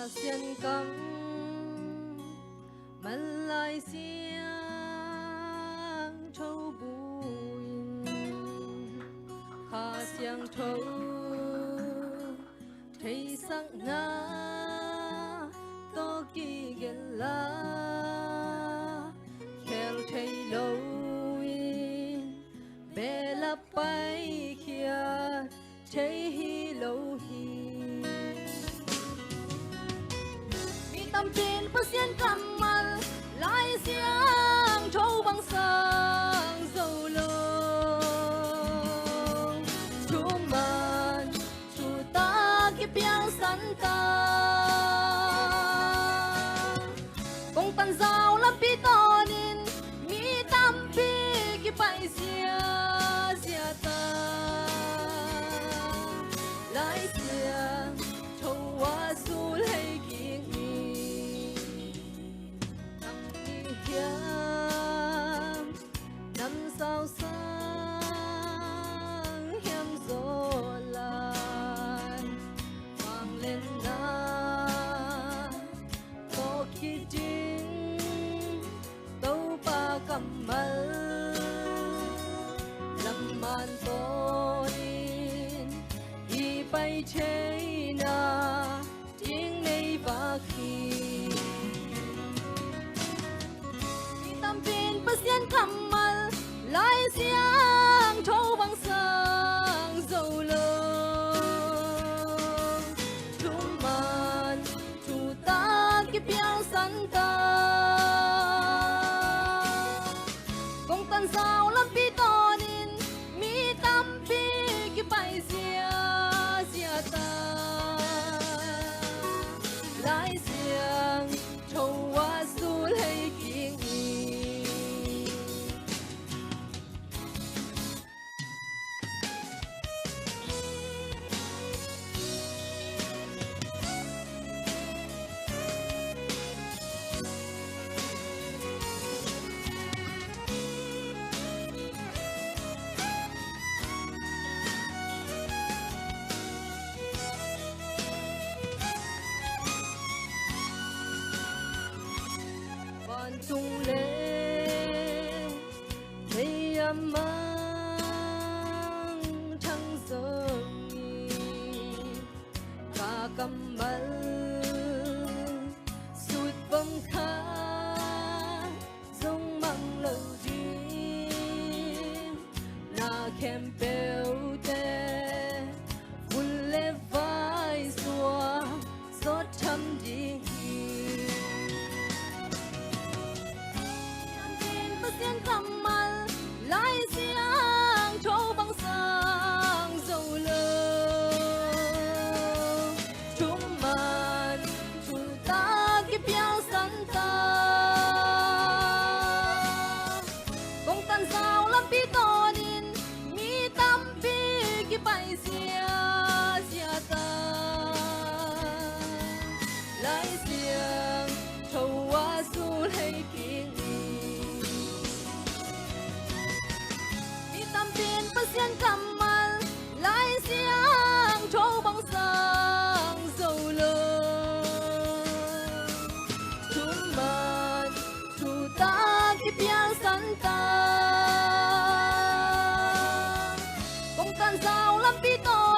xiên cắm mặn lại xiang châu bùi khá xiang châu thấy sắc na to kỳ gần la khéo thấy lâu bé lấp bay kia thấy hi lâu hi tâm tin bất xiên cầm mặt lại xiang châu bằng sang dầu lông chú man chú ta kiếp yang sẵn ta công tan giao lắm pi to nín mi tâm pi kiếp bay xia xia ta lại xiang châu hoa su hay năm sao sáng hiếm gió lan vang lên na to khi chính đâu ba cầm mal làm màn to in y bay chơi na tiếng này và khi bất xiên cầm mặt lại xiang châu bằng sang dầu lông chú man chú ta kiếp yang sẵn ta công tan sao lắm pi to nín mi tâm pi kiếp bay xia xia ta lại xiang châu hoa su hay kiêng tung lên mây âm mang trăng rơi cả cầm bal sụt vâng khá giống măng lầu đi na kem bèo tê vun lê vai xua gió thăm đi xiên cầm mặt lại xiang châu bằng sang dầu lông chúng man chú ta kiếp yang sẵn ta công tan sao lắm pi to nín mi tâm pi kiếp bay xia xia ta lại xiang châu hoa su hay kiêng tâm tin bất xiên cầm mặt lại xiang châu bằng sang dầu lông chú man chú ta kiếp yang sẵn ta công tan sao lắm pi to